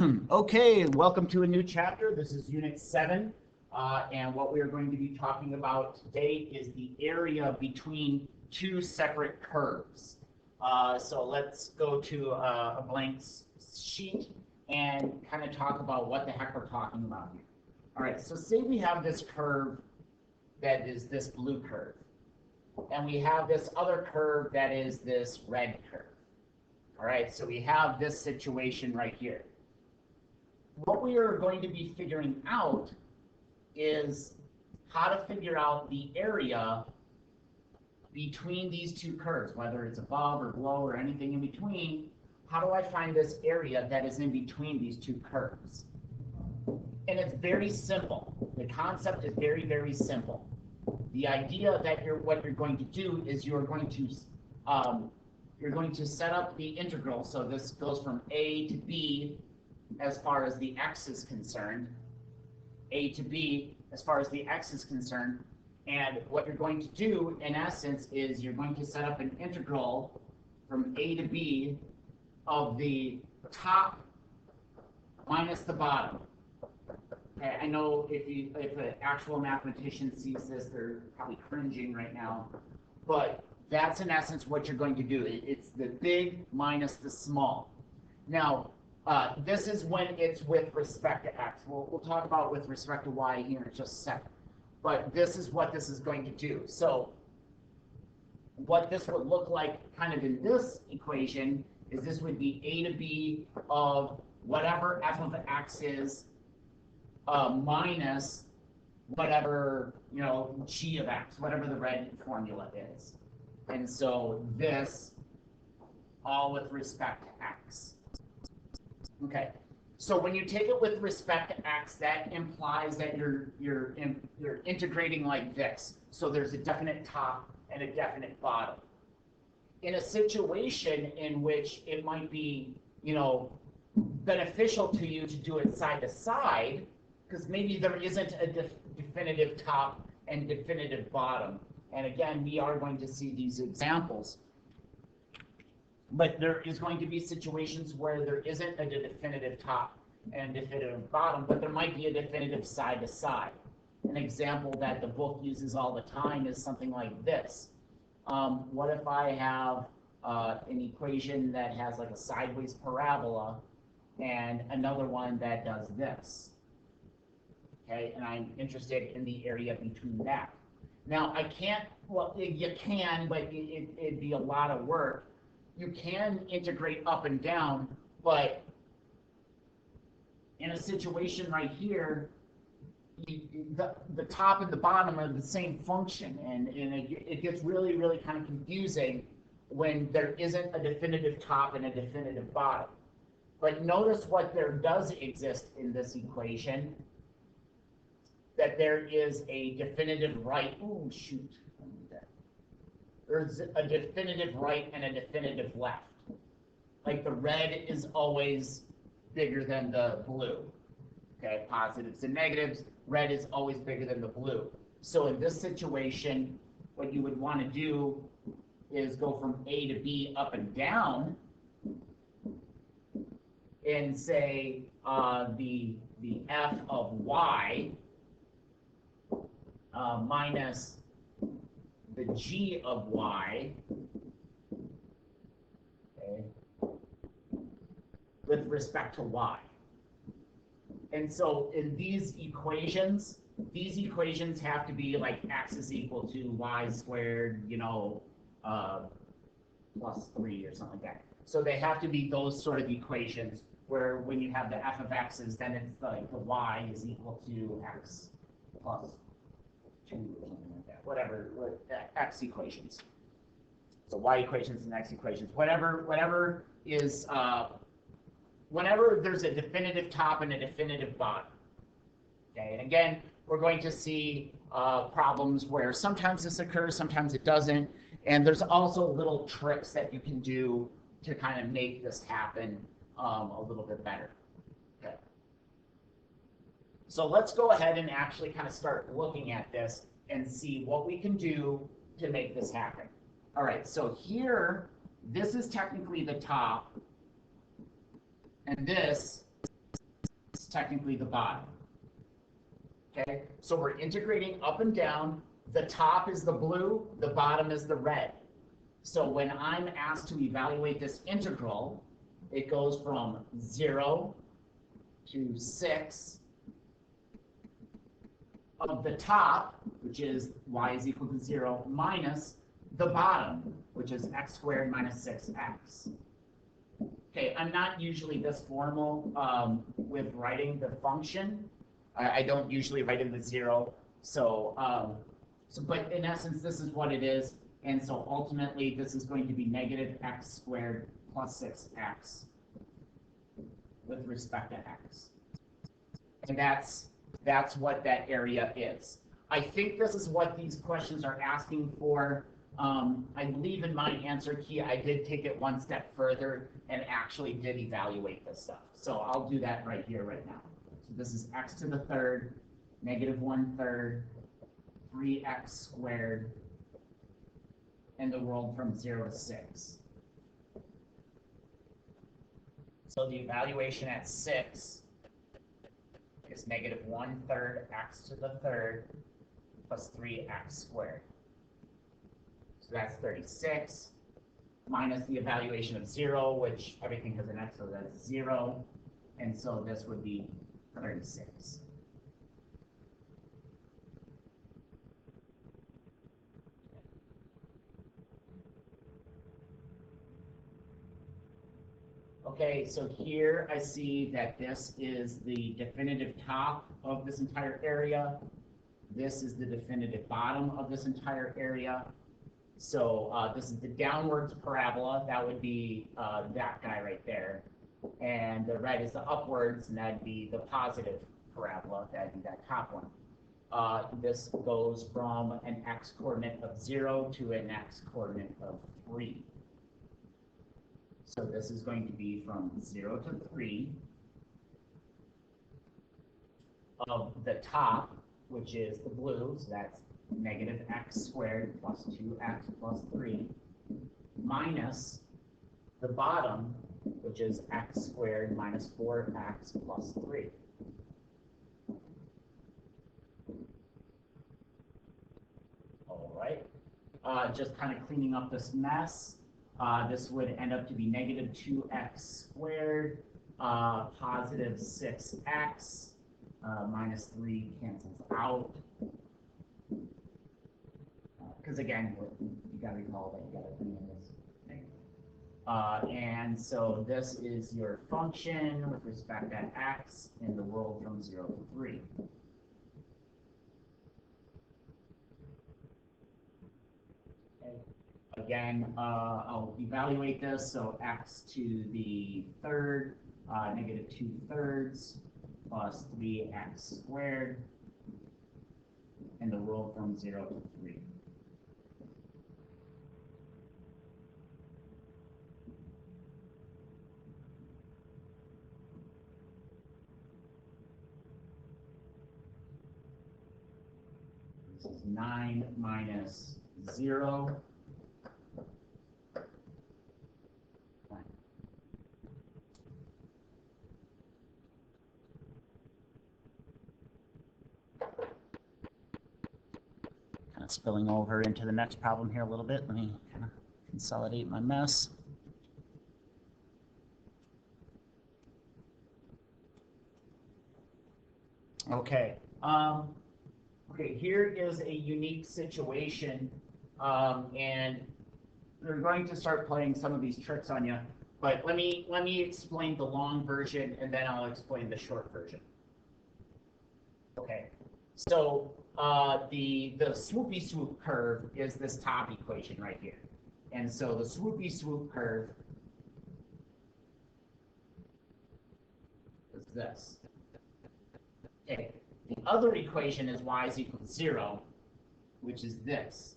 Okay, welcome to a new chapter. This is Unit 7, and what we are going to be talking about today is the area between two separate curves. So let's go to a blank sheet and kind of talk about what the heck we're talking about here. All right, so say we have this curve that is this blue curve, and we have this other curve that is this red curve. All right, so we have this situation right here. What we are going to be figuring out is how to figure out the area between these two curves, whether it's above or below or anything in between. How do I find this area that is in between these two curves? And it's very simple. The concept is very, very simple. The idea that what you're going to do is you're going to set up the integral. So this goes from a to b as far as the x is concerned, a to b as far as the x is concerned. And what you're going to do, in essence, is you're going to set up an integral from a to b of the top minus the bottom. Okay, I know if an actual mathematician sees this, they're probably cringing right now, but that's in essence what you're going to do. It's the big minus the small. Now, this is when it's with respect to x. We'll talk about with respect to y here in just a second. But this is what this is going to do. So what this would look like kind of in this equation is this would be a to b of whatever f of x is minus whatever, g of x, whatever the red formula is. And so this all with respect to x. Okay, so when you take it with respect to x, that implies that you're integrating like this. So there's a definite top and a definite bottom. In a situation in which it might be, beneficial to you to do it side to side, because maybe there isn't a definitive top and definitive bottom. And again, we are going to see these examples. But there is going to be situations where there isn't a definitive top and definitive bottom, but there might be a definitive side to side. An example that the book uses all the time is something like this. What if I have an equation that has like a sideways parabola and another one that does this? Okay, and I'm interested in the area between that. Now, I can't, well, you can, but it'd be a lot of work. You can integrate up and down, but in a situation right here, the top and the bottom are the same function, and it gets really, really kind of confusing when there isn't a definitive top and a definitive bottom. But notice what there does exist in this equation, that there is a definitive right. Oh, shoot. There's a definitive right and a definitive left. Like the red is always bigger than the blue. Okay, positives and negatives, red is always bigger than the blue. So in this situation, what you would want to do is go from A to B up and down and say the f of y minus the g of y, okay, with respect to y. And so in these equations have to be like x is equal to y squared, plus 3 or something like that. So they have to be those sort of equations where when you have the f of x's, then it's like the y is equal to x plus 2 or something like that. Whatever, x equations. So y equations and x equations. Whatever is, whenever there's a definitive top and a definitive bottom. Okay, and again, we're going to see problems where sometimes this occurs, sometimes it doesn't. And there's also little tricks that you can do to kind of make this happen a little bit better. Okay. So let's go ahead and actually kind of start looking at this and see what we can do to make this happen. All right, so here, this is technically the top, and this technically the bottom. Okay, so we're integrating up and down. The top is the blue, the bottom is the red. So when I'm asked to evaluate this integral, it goes from 0 to 6 of the top, which is y is equal to 0, minus the bottom, which is x squared minus 6x. Okay, I'm not usually this formal with writing the function. I don't usually write in the 0. So, but in essence, this is what it is. And so ultimately, this is going to be negative x squared plus 6x with respect to x. And that's what that area is. I think this is what these questions are asking for. I believe in my answer key, I did take it one step further and actually did evaluate this stuff. So I'll do that right here, right now. So this is x to the third, negative 1/3, 3x squared, and the world from 0 to 6. So the evaluation at 6 is negative 1/3 x to the third plus 3x squared. So that's 36, minus the evaluation of 0, which everything has an x, so that's 0. And so this would be 36. Okay, so here I see that this is the definitive top of this entire area. This is the definitive bottom of this entire area. So this is the downwards parabola. That would be that guy right there. And the red is the upwards, and that'd be the positive parabola. That'd be that top one. This goes from an x coordinate of 0 to an x coordinate of 3. So this is going to be from 0 to 3 of the top, which is the blue, so that's negative x squared plus 2x plus 3, minus the bottom, which is x squared minus 4x plus 3. All right, just kind of cleaning up this mess. This would end up to be negative 2x squared, positive 6x, minus 3 cancels out. Because again, you got to recall that you got to be in this thing. And so this is your function with respect to x in the world from 0 to 3. Again, I'll evaluate this. So x to the third, negative 2/3 plus 3x squared, and the world from 0 to 3. This is 9 minus 0. Spilling over into the next problem here a little bit. Let me kind of consolidate my mess. Okay. Okay, here is a unique situation, and we're going to start playing some of these tricks on you. But let me explain the long version, and then I'll explain the short version. Okay. So the swoopy swoop curve is this top equation right here. And so the swoopy swoop curve is this. Okay. The other equation is y is equal to 0, which is this.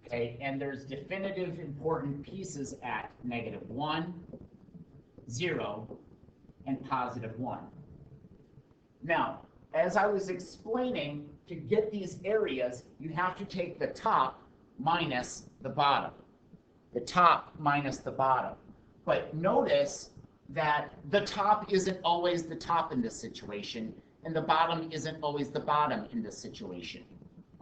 Okay, and there's definitive important pieces at -1, 0, and +1. Now, as I was explaining, to get these areas, you have to take the top minus the bottom. The top minus the bottom. But notice that the top isn't always the top in this situation, and the bottom isn't always the bottom in this situation.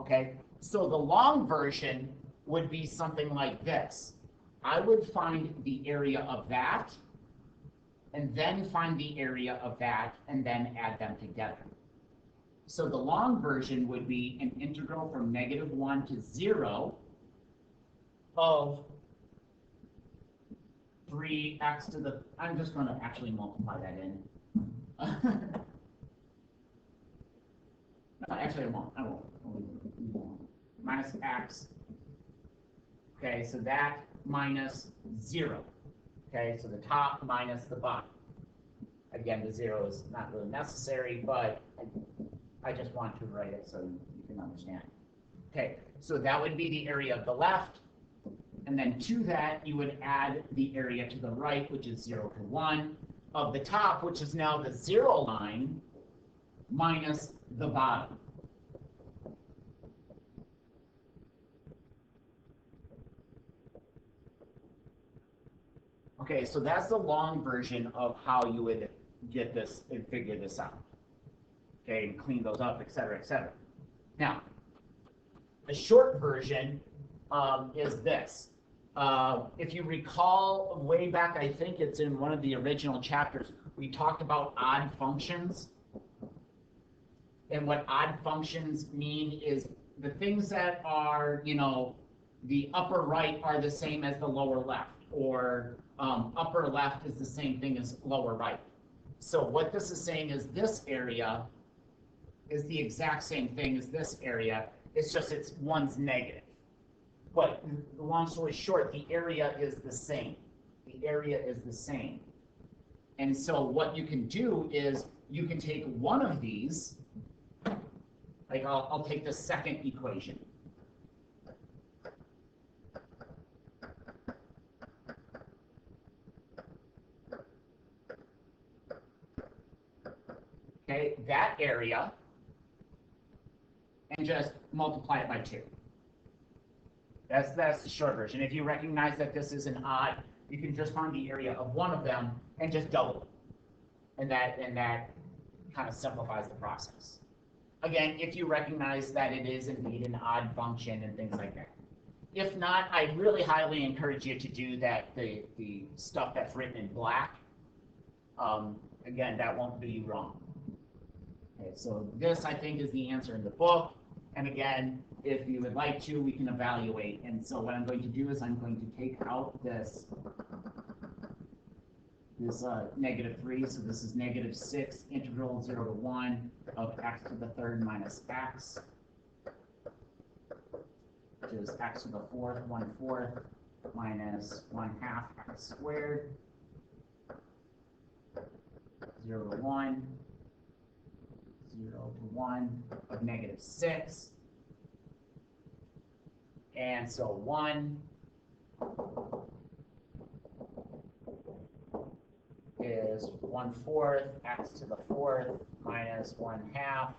Okay, so the long version would be something like this. I would find the area of that, and then find the area of that, and then add them together. So the long version would be an integral from -1 to 0 of 3x to the, I'm just going to actually multiply that in. No, actually, I won't. Minus x. Okay, so that minus 0. Okay, so the top minus the bottom. Again, the 0 is not really necessary, but I just want to write it so you can understand. Okay, so that would be the area of the left. And then to that, you would add the area to the right, which is 0 to 1, of the top, which is now the 0 line, minus the bottom. Okay, so that's the long version of how you would get this and figure this out. Okay, and clean those up, et cetera, et cetera. Now, the short version is this. If you recall way back, I think it's in one of the original chapters, we talked about odd functions. And what odd functions mean is the things that are, the upper right are the same as the lower left, or upper left is the same thing as lower right. So what this is saying is this area is the exact same thing as this area. It's just one's negative. But the long story short, the area is the same. The area is the same. And so what you can do is you can take one of these, like I'll take the second equation. Okay, that area, and just multiply it by 2. That's the short version. If you recognize that this is an odd, you can just find the area of one of them and just double it. And that kind of simplifies the process. Again, if you recognize that it is indeed an odd function and things like that. If not, I really highly encourage you to do that, the stuff that's written in black. Again, that won't do you wrong. Okay, so this, I think, is the answer in the book. And again, if you would like to, we can evaluate. And so what I'm going to do is I'm going to take out this -3. So this is -6 integral 0 to 1 of x to the third minus x, which is x to the fourth, 1/4, minus 1/2 x squared, 0 to 1. 0 to 1 of -6. And so 1 is 1/4 x to the fourth minus 1/2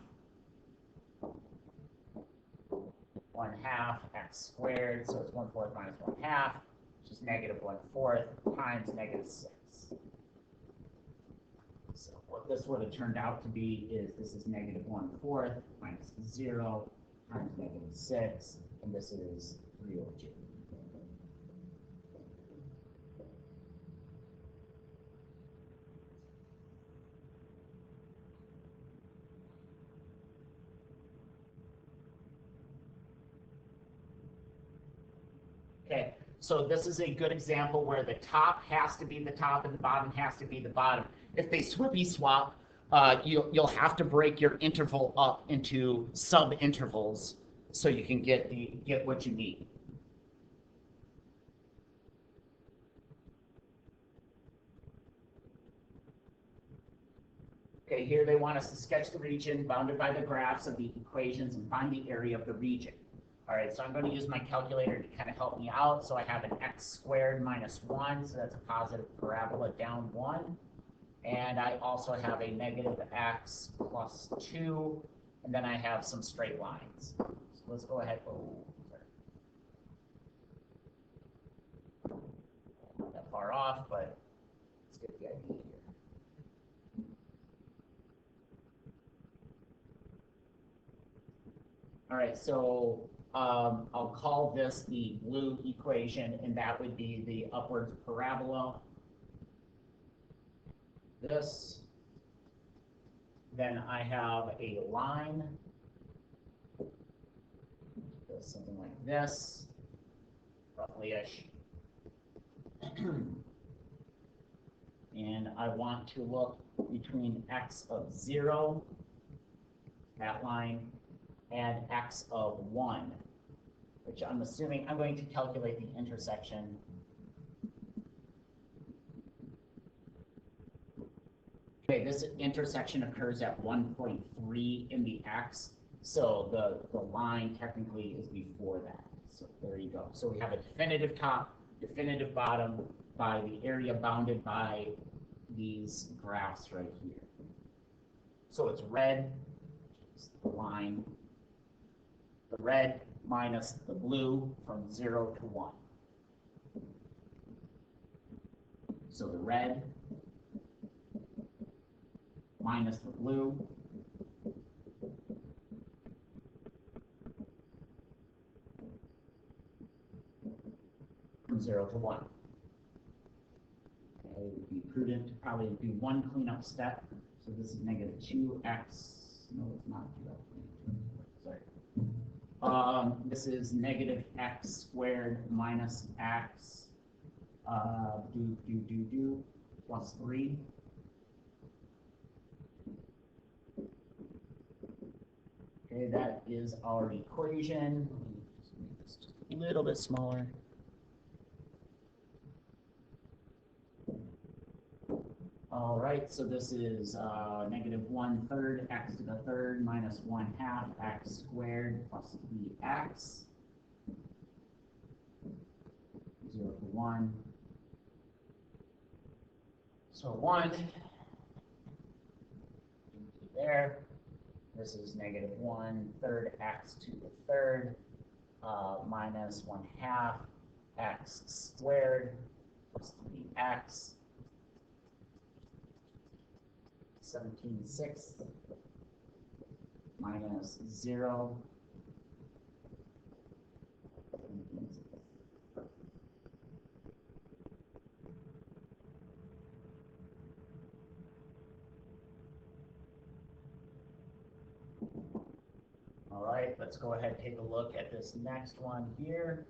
x squared. So it's 1/4 minus 1/2, which is -1/4 times -6. What this would have turned out to be is this is -1/4 minus 0 times -6, and this is 3/2. Okay, so this is a good example where the top has to be the top and the bottom has to be the bottom. If they swippy swap, you'll have to break your interval up into sub-intervals so you can get what you need. Okay, here they want us to sketch the region bounded by the graphs of the equations and find the area of the region. All right, so I'm going to use my calculator to kind of help me out. So I have an x squared minus 1, so that's a positive parabola down 1. And I also have a -x plus 2, and then I have some straight lines. So let's go ahead. That far off, but it's get the idea here. All right, so I'll call this the blue equation, and that would be the upwards parabola. This. Then I have a line, something like this, roughly-ish. And I want to look between x of 0, that line, and x of 1, which I'm assuming I'm going to calculate the intersection. Okay, this intersection occurs at 1.3 in the x, so the line technically is before that. So there you go. So we have a definitive top, definitive bottom by the area bounded by these graphs right here. So it's red, the line, the red minus the blue from 0 to 1. So the red minus the blue from 0 to 1. Okay, it would be prudent to probably do one cleanup step. So this is negative 2x. No, it's not 2x. Sorry. This is negative x squared minus x plus 3. Okay, that is our equation. Just make this just a little bit smaller. All right, so this is negative 1/3 x to the third minus 1/2 x squared plus 3x. 0 to 1. So 1 there. This is negative 1/3 x to the third minus 1/2 x squared plus 3x. 17/6 minus 0. All right, let's go ahead and take a look at this next one here.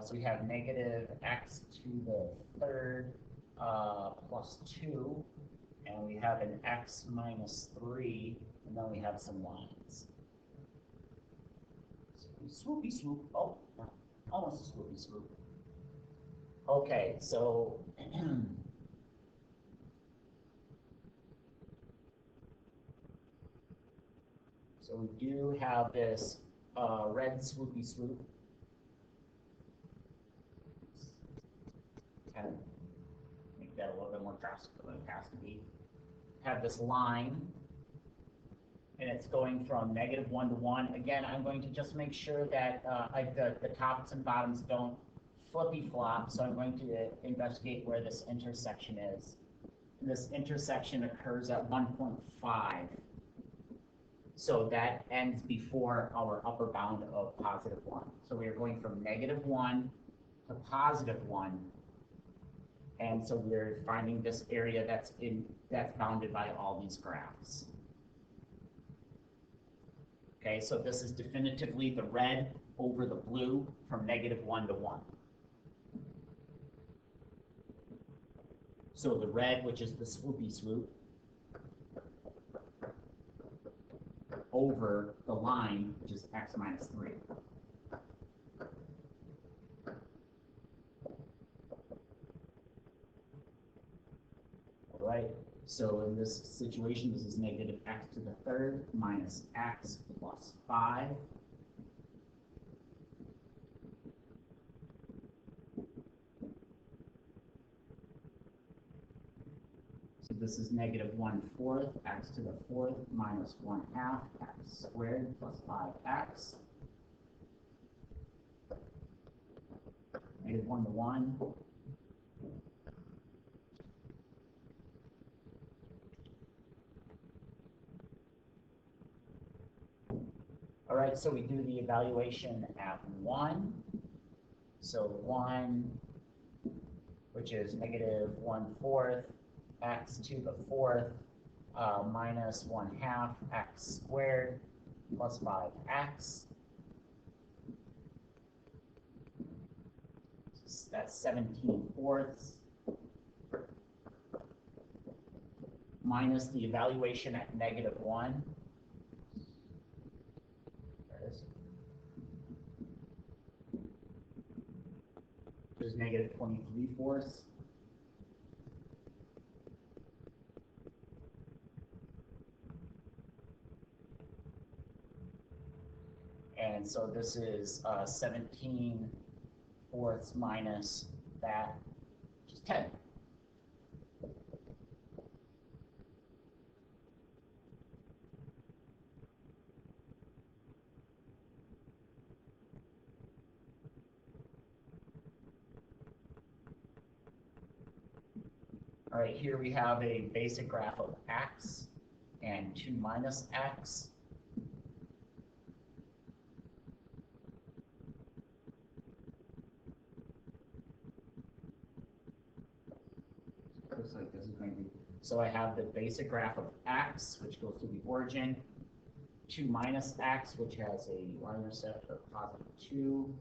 So we have negative x to the third plus 2. And we have an x minus 3, and then we have some lines. Swoopy swoop. Oh, almost a swoopy swoop. Okay, so so we do have this red swoopy swoop. Kind of make that a little bit more drastic than it has to be. Have this line, and it's going from negative 1 to 1. Again, I'm going to just make sure that the tops and bottoms don't flippy flop, so I'm going to investigate where this intersection is. And this intersection occurs at 1.5. So that ends before our upper bound of positive 1. So we are going from negative 1 to positive 1. And so we're finding this area that's bounded by all these graphs. Okay, so this is definitively the red over the blue from negative 1 to 1. So the red, which is the swoopy swoop, over the line, which is x minus 3. All right, so in this situation, this is negative x to the third minus x plus 5. So this is negative 1/4 x to the fourth minus 1/2 x squared plus 5x. Negative 1 to 1. All right, so we do the evaluation at 1. So 1, which is negative 1/4 x to the 4th minus 1/2 x squared plus 5x. That's 17/4 minus the evaluation at negative 1. There it is. Which is negative 23/4. And so this is 17/4 minus that, which is 10. All right, here we have a basic graph of x and 2 minus x. Looks like this is going to be, so I have the basic graph of x, which goes to the origin, 2 minus x, which has a y-intercept of positive 2,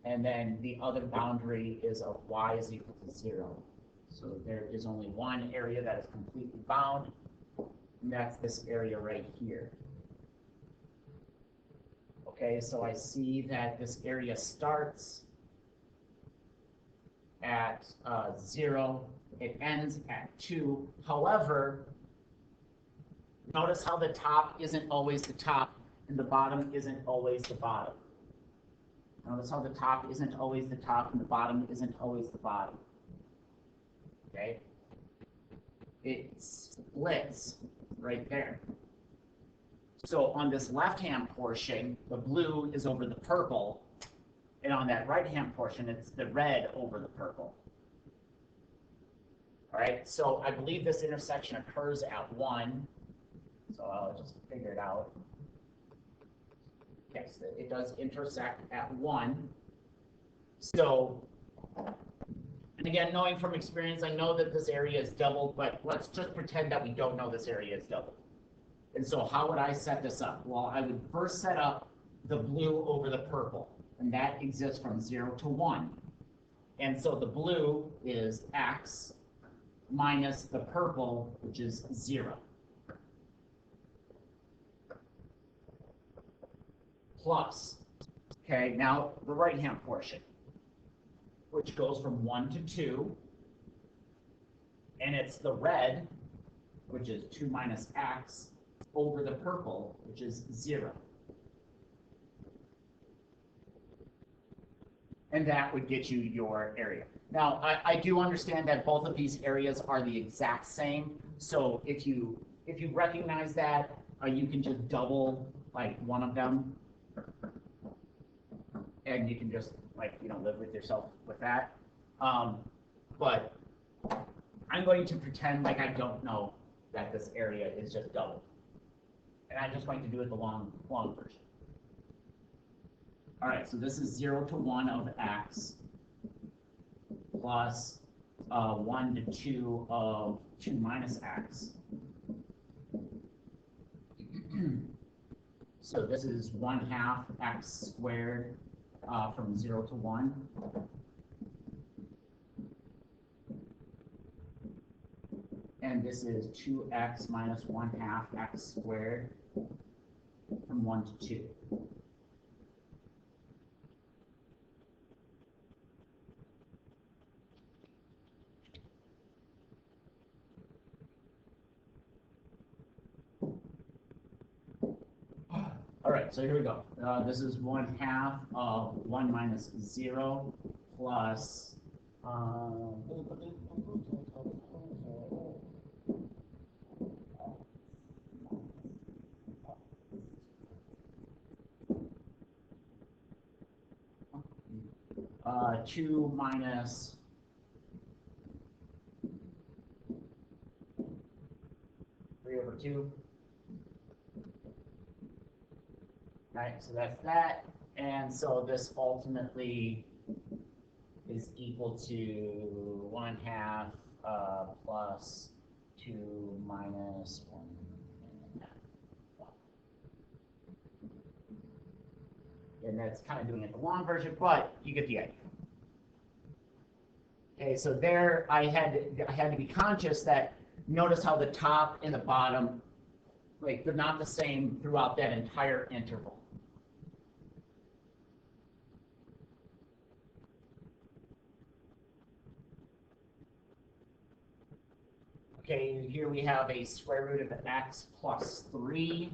and then the other boundary is of y is equal to 0. So there is only one area that is completely bound, and that's this area right here. Okay, so I see that this area starts at 0, it ends at 2. However, notice how the top isn't always the top and the bottom isn't always the bottom. Notice how the top isn't always the top and the bottom isn't always the bottom. Okay? It splits right there. So on this left-hand portion, the blue is over the purple, and on that right-hand portion, it's the red over the purple. All right, so I believe this intersection occurs at 1, so I'll just figure it out. Yes, it does intersect at 1. So, and again, knowing from experience, I know that this area is doubled, but let's just pretend that we don't know this area is doubled. And so how would I set this up? Well, I would first set up the blue over the purple, and that exists from 0 to 1. And so the blue is x minus the purple, which is 0. Plus, okay, now the right-hand portion, which goes from 1 to 2, and it's the red, which is 2 minus x, over the purple, which is 0. And that would get you your area. Now, I do understand that both of these areas are the exact same, so if you recognize that, you can just double like one of them, and you can just live with yourself with that. But I'm going to pretend like I don't know that this area is just doubled, and I'm just going to do it the long version. All right, so this is 0 to 1 of x plus 1 to 2 of 2 minus x. So this is 1/2 x squared from 0 to 1. And this is 2x minus 1/2 x squared from 1 to 2. All right, so here we go. This is 1/2 of 1 minus 0 plus 2 minus 3/2. right? So that's that. And so this ultimately is equal to 1/2 plus 2 minus 1.5. And that's kind of doing it the long version, but you get the idea. Okay, so there I had to be conscious that notice how the top and the bottom, like they're not the same throughout that entire interval. Okay, here we have a square root of x plus 3,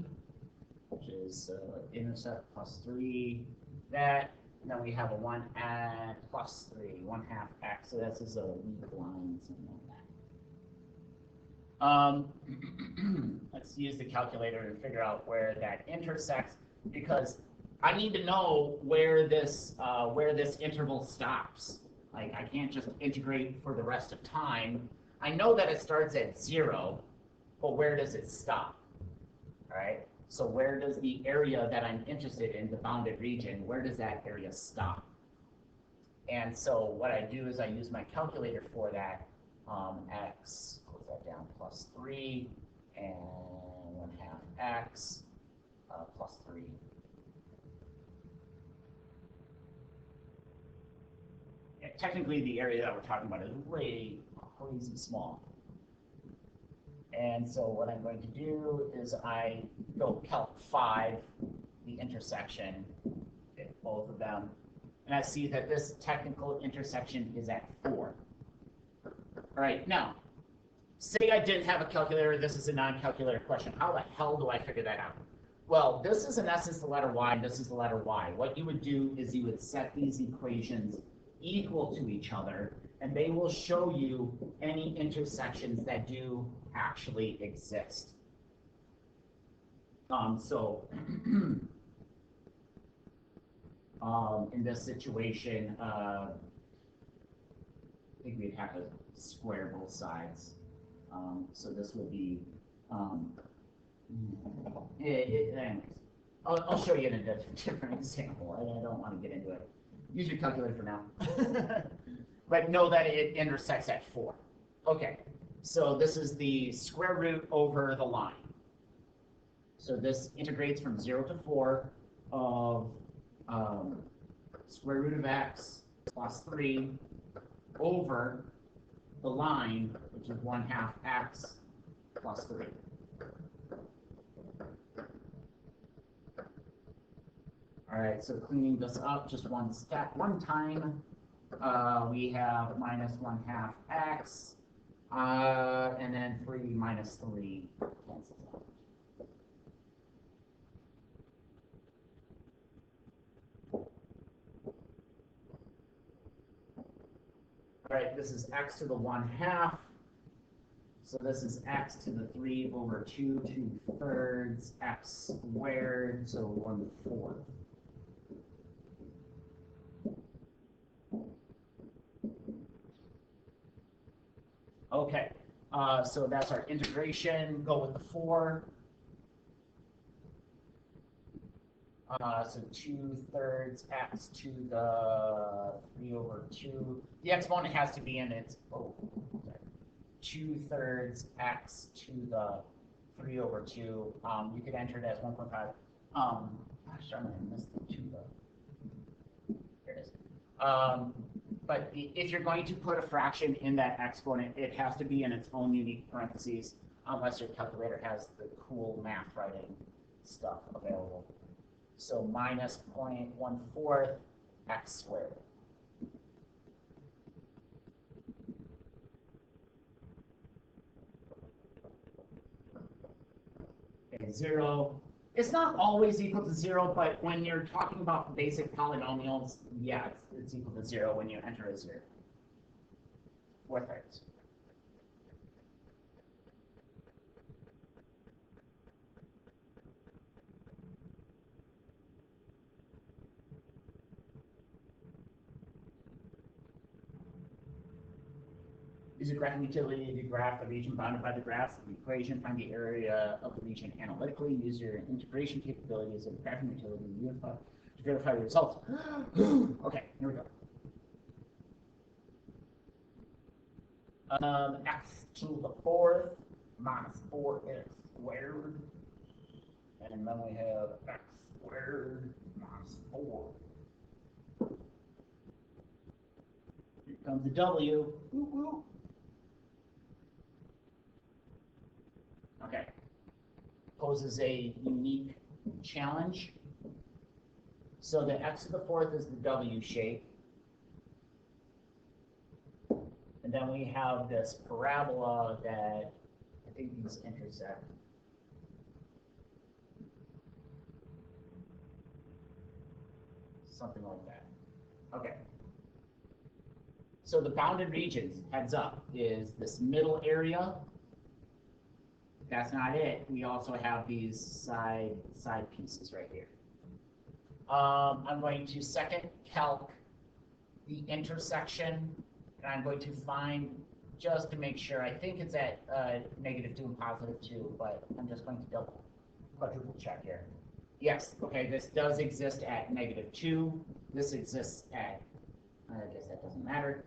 which is intercept plus 3, that. And then we have a 1 and plus 3, 1/2 x. So this is a weak line, something like that. Let's use the calculator to figure out where that intersects, because I need to know where this interval stops. Like, I can't just integrate for the rest of time. I know that it starts at 0, but where does it stop? All right. So where does the area that I'm interested in, the bounded region, where does that area stop? And so what I do is I use my calculator for that. X, close that down, plus 3, and 1/2 x plus 3. Yeah, technically, the area that we're talking about is way crazy small. And so what I'm going to do is I go calc 5, the intersection, both of them, and I see that this technical intersection is at 4. All right, now, say I didn't have a calculator, this is a non-calculator question. How the hell do I figure that out? Well, this is in essence the letter y, and this is the letter y. What you would do is you would set these equations equal to each other, and they will show you any intersections that do actually exist. In this situation, I think we'd have to square both sides. So this would be, anyways, I'll show you in a different example. I don't want to get into it. Use your calculator for now. But know that it intersects at 4. Okay, so this is the square root over the line. So this integrates from 0 to 4 of square root of x plus 3 over the line, which is 1/2 x plus 3. All right, so cleaning this up just one time, we have minus 1/2 x, and then 3 minus 3 cancels out. All right, this is x to the 1/2. So this is x to the 3 over 2 2/3 x squared, so 1/4. Okay, so that's our integration. Go with the 4. So 2/3 x to the 3 over 2. The exponent has to be in its, 2/3 x to the 3 over 2. You could enter it as 1.5. Gosh, I missed the 2 though. There it is. But if you're going to put a fraction in that exponent, it has to be in its own unique parentheses, unless your calculator has the cool math writing stuff available. So minus 0.14 x squared. Okay, 0. It's not always equal to 0, but when you're talking about basic polynomials, yeah, it's equal to 0 when you enter a 0. 4/3. Use a graphing utility to graph the region bounded by the graphs of the equation. Find the area of the region analytically. Use your integration capabilities of the graphing utility to verify the results. Okay, here we go. X to the fourth minus 4x squared. And then we have x squared minus 4. Here comes the W. Woo woo. Okay. Poses a unique challenge. So the x to the fourth is the W shape. And then we have this parabola that I think these intersect. Something like that. Okay. So the bounded regions, heads up, is this middle area. That's not it. We also have these side pieces right here. I'm going to second calc the intersection, and I'm going to find, just to make sure, I think it's at -2 and +2, but I'm just going to quadruple check here. Yes, okay, this does exist at -2. This exists at, I guess that doesn't matter.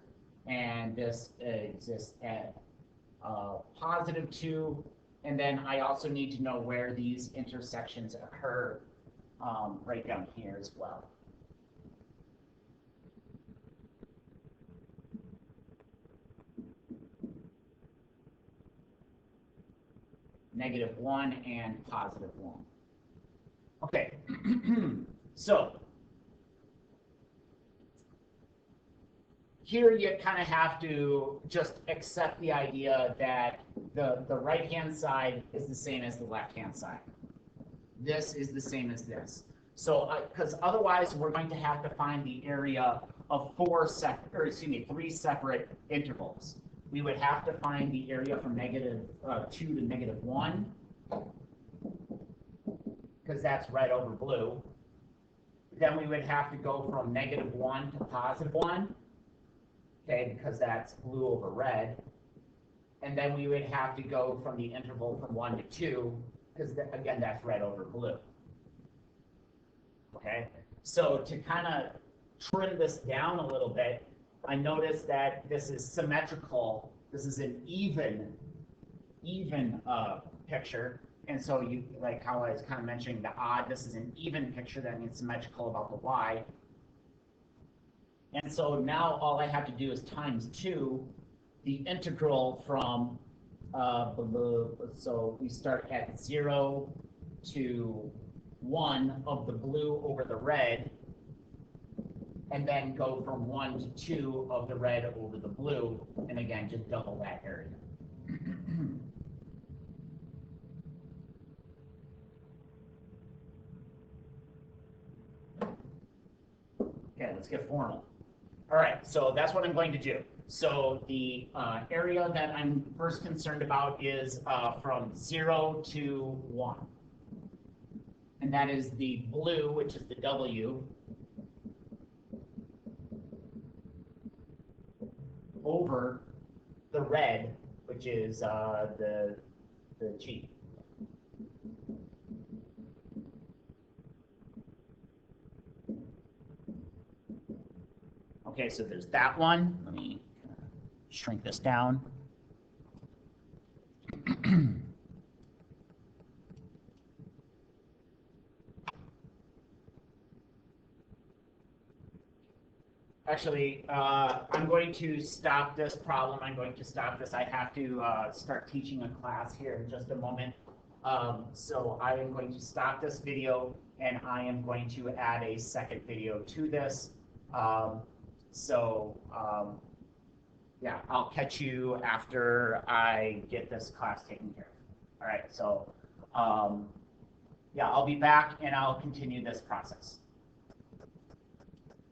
And this exists at +2. And then I also need to know where these intersections occur right down here as well. -1 and +1. Okay, so here you kind of have to just accept the idea that the right-hand side is the same as the left-hand side. This is the same as this. So, because otherwise we're going to have to find the area of 3 separate intervals. We would have to find the area from -2 to -1, because that's red over blue. Then we would have to go from -1 to +1, okay, because that's blue over red. And then we would have to go from the interval from 1 to 2, because again, that's red over blue. Okay, so to kind of trim this down a little bit, I noticed that this is symmetrical. This is an even picture. And so you, like how I was kind of mentioning the odd, this is an even picture, that means symmetrical about the y. And so now all I have to do is times 2 the integral from, so we start at 0 to 1 of the blue over the red, and then go from 1 to 2 of the red over the blue, and again, just double that area. Okay, let's get formal. All right, so that's what I'm going to do. So the area that I'm first concerned about is from 0 to 1. And that is the blue, which is the W, over the red, which is the G. Okay, so there's that one. Let me shrink this down. Actually, I'm going to stop this problem. I'm going to stop this. I have to start teaching a class here in just a moment. So I am going to stop this video, and I am going to add a second video to this. Yeah, I'll catch you after I get this class taken care of. All right, so yeah, I'll be back and I'll continue this process.